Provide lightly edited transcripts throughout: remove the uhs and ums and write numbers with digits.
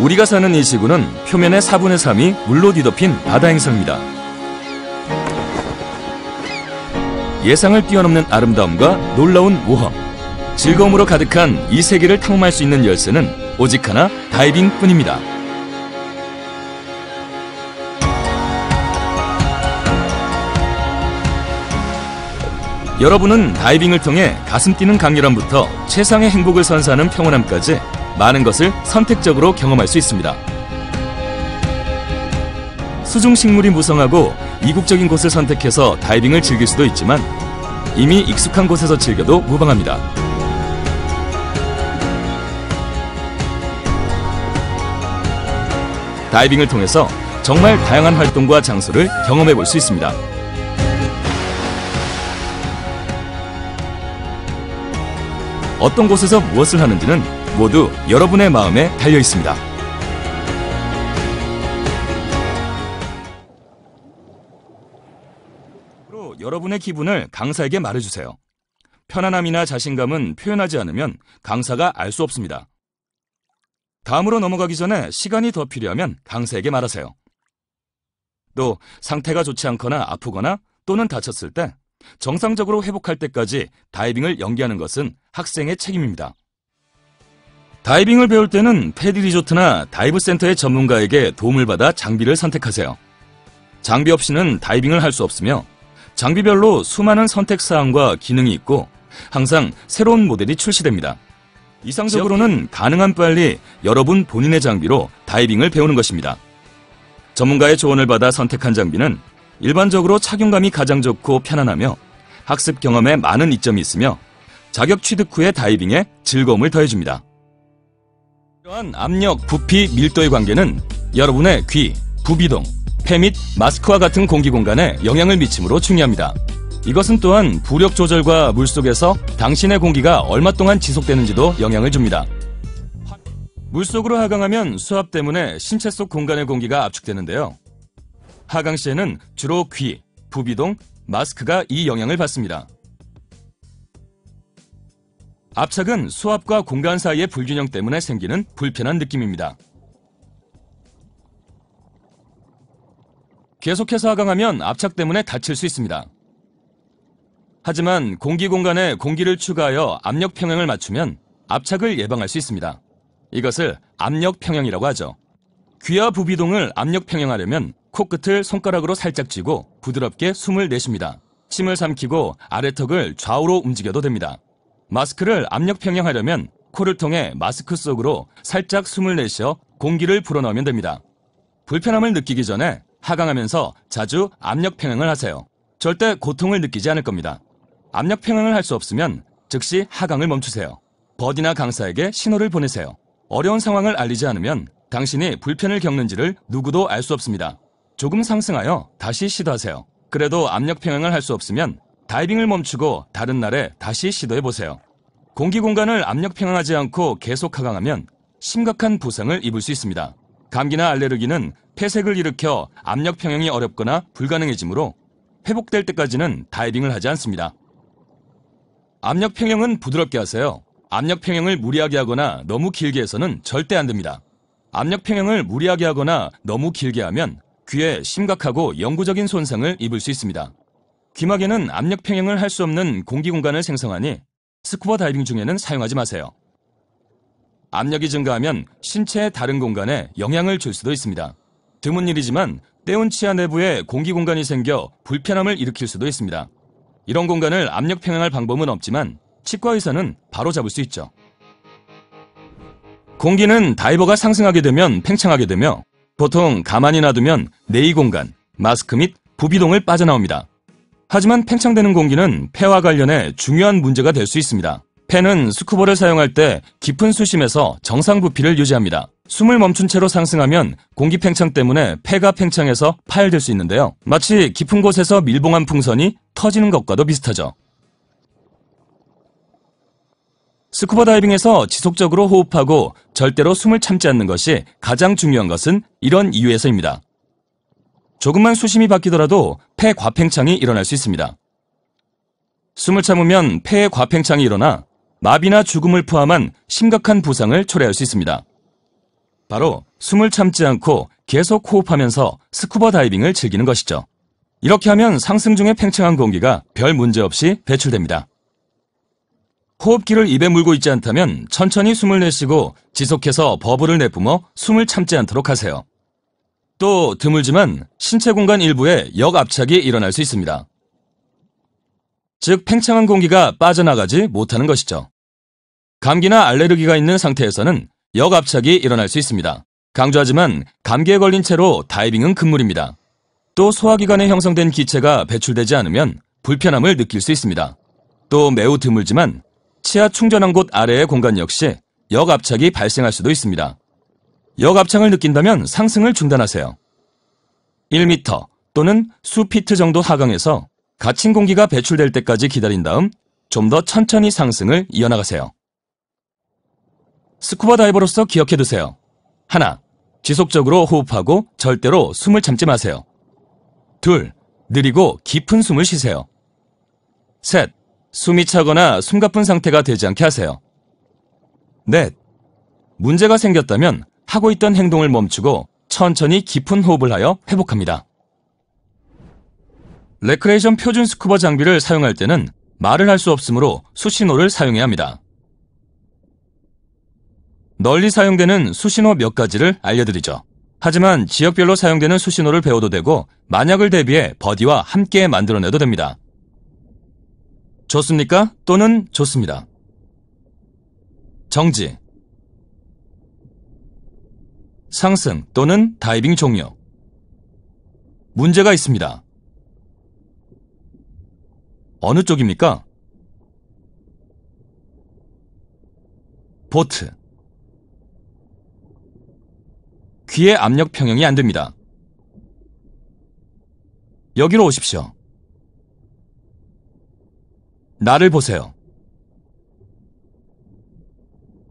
우리가 사는 이 지구는 표면의 4분의 3이 물로 뒤덮인 바다 행성입니다. 예상을 뛰어넘는 아름다움과 놀라운 모험, 즐거움으로 가득한 이 세계를 탐험할 수 있는 열쇠는 오직 하나, 다이빙뿐입니다. 여러분은 다이빙을 통해 가슴 뛰는 강렬함부터 최상의 행복을 선사하는 평온함까지 많은 것을 선택적으로 경험할 수 있습니다. 수중식물이 무성하고 이국적인 곳을 선택해서 다이빙을 즐길 수도 있지만 이미 익숙한 곳에서 즐겨도 무방합니다. 다이빙을 통해서 정말 다양한 활동과 장소를 경험해 볼 수 있습니다. 어떤 곳에서 무엇을 하는지는 모두 여러분의 마음에 달려 있습니다. 여러분의 기분을 강사에게 말해주세요. 편안함이나 자신감은 표현하지 않으면 강사가 알 수 없습니다. 다음으로 넘어가기 전에 시간이 더 필요하면 강사에게 말하세요. 또 상태가 좋지 않거나 아프거나 또는 다쳤을 때 정상적으로 회복할 때까지 다이빙을 연기하는 것은 학생의 책임입니다. 다이빙을 배울 때는 패디 리조트나 다이브 센터의 전문가에게 도움을 받아 장비를 선택하세요. 장비 없이는 다이빙을 할 수 없으며 장비별로 수많은 선택사항과 기능이 있고 항상 새로운 모델이 출시됩니다. 이상적으로는 가능한 빨리 여러분 본인의 장비로 다이빙을 배우는 것입니다. 전문가의 조언을 받아 선택한 장비는 일반적으로 착용감이 가장 좋고 편안하며 학습 경험에 많은 이점이 있으며 자격 취득 후의 다이빙에 즐거움을 더해줍니다. 이러한 압력, 부피, 밀도의 관계는 여러분의 귀, 부비동, 폐 및 마스크와 같은 공기 공간에 영향을 미치므로 중요합니다. 이것은 또한 부력 조절과 물속에서 당신의 공기가 얼마 동안 지속되는지도 영향을 줍니다. 물속으로 하강하면 수압 때문에 신체 속 공간의 공기가 압축되는데요. 하강 시에는 주로 귀, 부비동, 마스크가 이 영향을 받습니다. 압착은 수압과 공간 사이의 불균형 때문에 생기는 불편한 느낌입니다. 계속해서 하강하면 압착 때문에 다칠 수 있습니다. 하지만 공기 공간에 공기를 추가하여 압력 평형을 맞추면 압착을 예방할 수 있습니다. 이것을 압력 평형이라고 하죠. 귀와 부비동을 압력 평형하려면 코끝을 손가락으로 살짝 쥐고 부드럽게 숨을 내쉽니다. 침을 삼키고 아래턱을 좌우로 움직여도 됩니다. 마스크를 압력 평형하려면 코를 통해 마스크 속으로 살짝 숨을 내쉬어 공기를 불어넣으면 됩니다. 불편함을 느끼기 전에 하강하면서 자주 압력 평형을 하세요. 절대 고통을 느끼지 않을 겁니다. 압력 평형을 할 수 없으면 즉시 하강을 멈추세요. 버디나 강사에게 신호를 보내세요. 어려운 상황을 알리지 않으면 당신이 불편을 겪는지를 누구도 알 수 없습니다. 조금 상승하여 다시 시도하세요. 그래도 압력 평형을 할 수 없으면 다이빙을 멈추고 다른 날에 다시 시도해보세요. 공기 공간을 압력 평형하지 않고 계속 하강하면 심각한 부상을 입을 수 있습니다. 감기나 알레르기는 폐색을 일으켜 압력 평형이 어렵거나 불가능해지므로 회복될 때까지는 다이빙을 하지 않습니다. 압력 평형은 부드럽게 하세요. 압력 평형을 무리하게 하거나 너무 길게 해서는 절대 안 됩니다. 압력 평형을 무리하게 하거나 너무 길게 하면 귀에 심각하고 영구적인 손상을 입을 수 있습니다. 귀막에는 압력 평형을 할 수 없는 공기 공간을 생성하니 스쿠버 다이빙 중에는 사용하지 마세요. 압력이 증가하면 신체의 다른 공간에 영향을 줄 수도 있습니다. 드문 일이지만 떼운 치아 내부에 공기 공간이 생겨 불편함을 일으킬 수도 있습니다. 이런 공간을 압력 평형할 방법은 없지만 치과 의사는 바로 잡을 수 있죠. 공기는 다이버가 상승하게 되면 팽창하게 되며 보통 가만히 놔두면 내의 공간, 마스크 및 부비동을 빠져나옵니다. 하지만 팽창되는 공기는 폐와 관련해 중요한 문제가 될 수 있습니다. 폐는 스쿠버를 사용할 때 깊은 수심에서 정상 부피를 유지합니다. 숨을 멈춘 채로 상승하면 공기 팽창 때문에 폐가 팽창해서 파열될 수 있는데요. 마치 깊은 곳에서 밀봉한 풍선이 터지는 것과도 비슷하죠. 스쿠버 다이빙에서 지속적으로 호흡하고 절대로 숨을 참지 않는 것이 가장 중요한 것은 이런 이유에서입니다. 조금만 수심이 바뀌더라도 폐 과팽창이 일어날 수 있습니다. 숨을 참으면 폐의 과팽창이 일어나 마비나 죽음을 포함한 심각한 부상을 초래할 수 있습니다. 바로 숨을 참지 않고 계속 호흡하면서 스쿠버 다이빙을 즐기는 것이죠. 이렇게 하면 상승 중에 팽창한 공기가 별 문제 없이 배출됩니다. 호흡기를 입에 물고 있지 않다면 천천히 숨을 내쉬고 지속해서 버블을 내뿜어 숨을 참지 않도록 하세요. 또 드물지만 신체 공간 일부에 역압착이 일어날 수 있습니다. 즉 팽창한 공기가 빠져나가지 못하는 것이죠. 감기나 알레르기가 있는 상태에서는 역압착이 일어날 수 있습니다. 강조하지만 감기에 걸린 채로 다이빙은 금물입니다. 또 소화기관에 형성된 기체가 배출되지 않으면 불편함을 느낄 수 있습니다. 또 매우 드물지만 치아 충전한 곳 아래의 공간 역시 역압착이 발생할 수도 있습니다. 역압착을 느낀다면 상승을 중단하세요. 1m 또는 수피트 정도 하강해서 갇힌 공기가 배출될 때까지 기다린 다음 좀 더 천천히 상승을 이어나가세요. 스쿠버 다이버로서 기억해두세요. 하나, 지속적으로 호흡하고 절대로 숨을 참지 마세요. 둘, 느리고 깊은 숨을 쉬세요. 셋, 숨이 차거나 숨가쁜 상태가 되지 않게 하세요. 넷, 문제가 생겼다면 하고 있던 행동을 멈추고 천천히 깊은 호흡을 하여 회복합니다. 레크레이션 표준 스쿠버 장비를 사용할 때는 말을 할 수 없으므로 수신호를 사용해야 합니다. 널리 사용되는 수신호 몇 가지를 알려드리죠. 하지만 지역별로 사용되는 수신호를 배워도 되고 만약을 대비해 버디와 함께 만들어내도 됩니다. 좋습니까? 또는 좋습니다. 정지, 상승 또는 다이빙 종료, 문제가 있습니다. 어느 쪽입니까? 보트, 귀의 압력 평형이 안 됩니다. 여기로 오십시오. 나를 보세요.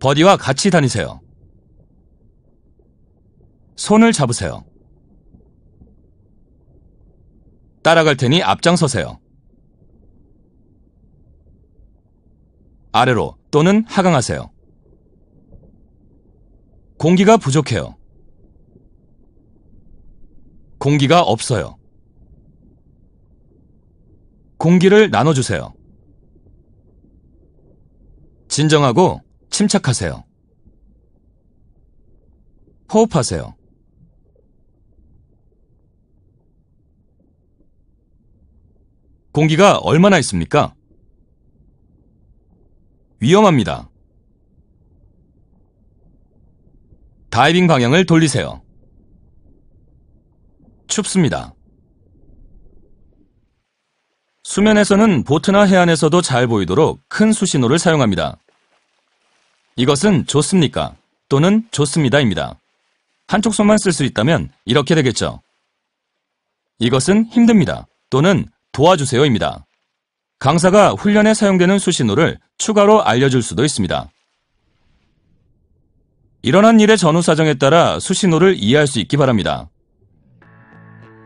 버디와 같이 다니세요. 손을 잡으세요. 따라갈 테니 앞장서세요. 아래로 또는 하강하세요. 공기가 부족해요. 공기가 없어요. 공기를 나눠주세요. 진정하고 침착하세요. 호흡하세요. 공기가 얼마나 있습니까? 위험합니다. 다이빙 방향을 돌리세요. 춥습니다. 수면에서는 보트나 해안에서도 잘 보이도록 큰 수신호를 사용합니다. 이것은 좋습니까? 또는 좋습니다입니다. 한쪽 손만 쓸 수 있다면 이렇게 되겠죠. 이것은 힘듭니다. 또는 도와주세요입니다. 강사가 훈련에 사용되는 수신호를 추가로 알려줄 수도 있습니다. 일어난 일의 전후 사정에 따라 수신호를 이해할 수 있기 바랍니다.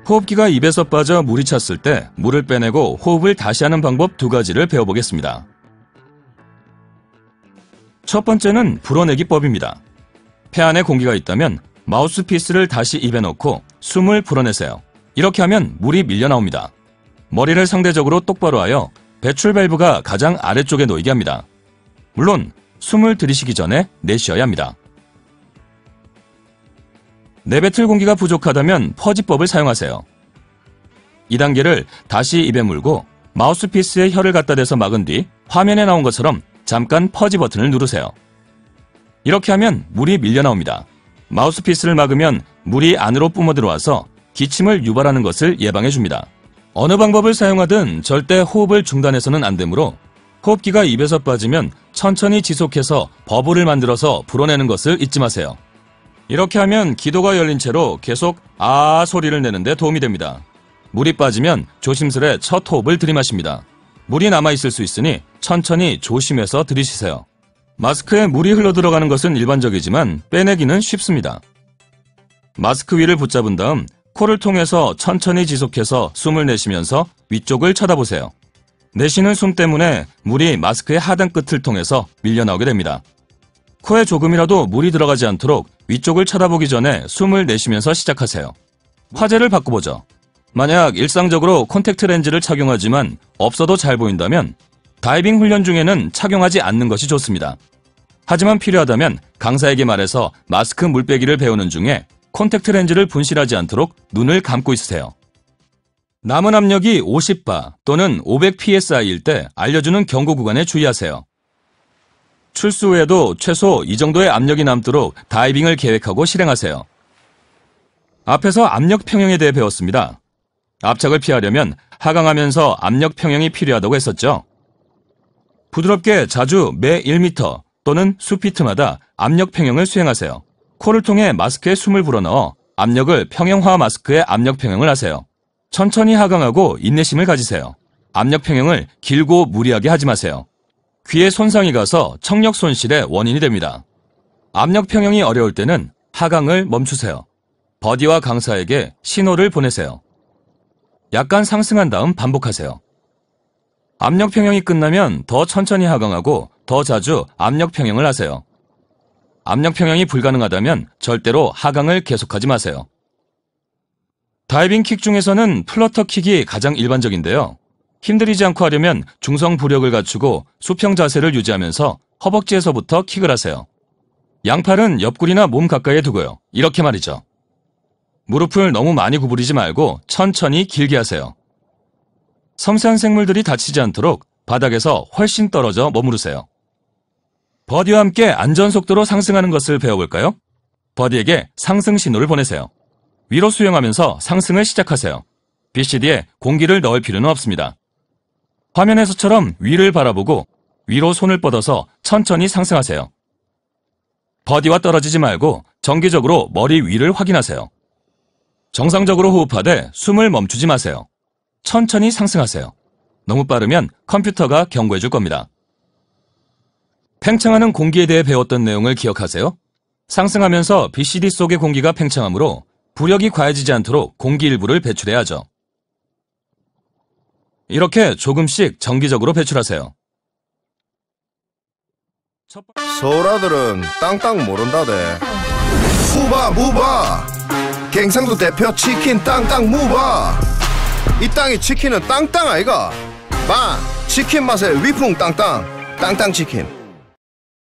호흡기가 입에서 빠져 물이 찼을 때 물을 빼내고 호흡을 다시 하는 방법 두 가지를 배워보겠습니다. 첫 번째는 불어내기법입니다. 폐 안에 공기가 있다면 마우스피스를 다시 입에 넣고 숨을 불어내세요. 이렇게 하면 물이 밀려 나옵니다. 머리를 상대적으로 똑바로 하여 배출 밸브가 가장 아래쪽에 놓이게 합니다. 물론 숨을 들이쉬기 전에 내쉬어야 합니다. 내뱉을 공기가 부족하다면 퍼지법을 사용하세요. 이 단계를 다시 입에 물고 마우스피스에 혀를 갖다 대서 막은 뒤 화면에 나온 것처럼 잠깐 퍼지 버튼을 누르세요. 이렇게 하면 물이 밀려 나옵니다. 마우스피스를 막으면 물이 안으로 뿜어 들어와서 기침을 유발하는 것을 예방해 줍니다. 어느 방법을 사용하든 절대 호흡을 중단해서는 안 되므로 호흡기가 입에서 빠지면 천천히 지속해서 버블을 만들어서 불어내는 것을 잊지 마세요. 이렇게 하면 기도가 열린 채로 계속 아 소리를 내는 데 도움이 됩니다. 물이 빠지면 조심스레 첫 호흡을 들이마십니다. 물이 남아있을 수 있으니 천천히 조심해서 들이쉬세요. 마스크에 물이 흘러들어가는 것은 일반적이지만 빼내기는 쉽습니다. 마스크 위를 붙잡은 다음 코를 통해서 천천히 지속해서 숨을 내쉬면서 위쪽을 쳐다보세요. 내쉬는 숨 때문에 물이 마스크의 하단 끝을 통해서 밀려나오게 됩니다. 코에 조금이라도 물이 들어가지 않도록 위쪽을 쳐다보기 전에 숨을 내쉬면서 시작하세요. 화제를 바꿔보죠. 만약 일상적으로 콘택트 렌즈를 착용하지만 없어도 잘 보인다면 다이빙 훈련 중에는 착용하지 않는 것이 좋습니다. 하지만 필요하다면 강사에게 말해서 마스크 물빼기를 배우는 중에 콘택트 렌즈를 분실하지 않도록 눈을 감고 있으세요. 남은 압력이 50바 또는 500psi일 때 알려주는 경고 구간에 주의하세요. 출수 후에도 최소 이 정도의 압력이 남도록 다이빙을 계획하고 실행하세요. 앞에서 압력 평형에 대해 배웠습니다. 압착을 피하려면 하강하면서 압력 평형이 필요하다고 했었죠. 부드럽게 자주 매 1m 또는 수피트마다 압력 평형을 수행하세요. 코를 통해 마스크에 숨을 불어넣어 압력을 평형화 마스크에 압력 평형을 하세요. 천천히 하강하고 인내심을 가지세요. 압력 평형을 길고 무리하게 하지 마세요. 귀에 손상이 가서 청력 손실의 원인이 됩니다. 압력 평형이 어려울 때는 하강을 멈추세요. 버디와 강사에게 신호를 보내세요. 약간 상승한 다음 반복하세요. 압력 평형이 끝나면 더 천천히 하강하고 더 자주 압력 평형을 하세요. 압력 평형이 불가능하다면 절대로 하강을 계속하지 마세요. 다이빙 킥 중에서는 플러터 킥이 가장 일반적인데요. 힘들이지 않고 하려면 중성 부력을 갖추고 수평 자세를 유지하면서 허벅지에서부터 킥을 하세요. 양팔은 옆구리나 몸 가까이에 두고요. 이렇게 말이죠. 무릎을 너무 많이 구부리지 말고 천천히 길게 하세요. 섬세한 생물들이 다치지 않도록 바닥에서 훨씬 떨어져 머무르세요. 버디와 함께 안전속도로 상승하는 것을 배워볼까요? 버디에게 상승 신호를 보내세요. 위로 수영하면서 상승을 시작하세요. BCD에 공기를 넣을 필요는 없습니다. 화면에서처럼 위를 바라보고 위로 손을 뻗어서 천천히 상승하세요. 버디와 떨어지지 말고 정기적으로 머리 위를 확인하세요. 정상적으로 호흡하되 숨을 멈추지 마세요. 천천히 상승하세요. 너무 빠르면 컴퓨터가 경고해 줄 겁니다. 팽창하는 공기에 대해 배웠던 내용을 기억하세요? 상승하면서 BCD 속의 공기가 팽창하므로 부력이 과해지지 않도록 공기 일부를 배출해야죠. 이렇게 조금씩 정기적으로 배출하세요. 서울 아들은 땅땅 모른다대. 무바 무바 갱상도 대표 치킨 땅땅 무바. 이 땅이 치킨은 땅땅 아이가. 빵 치킨 맛에 위풍 땅땅 땅땅 치킨.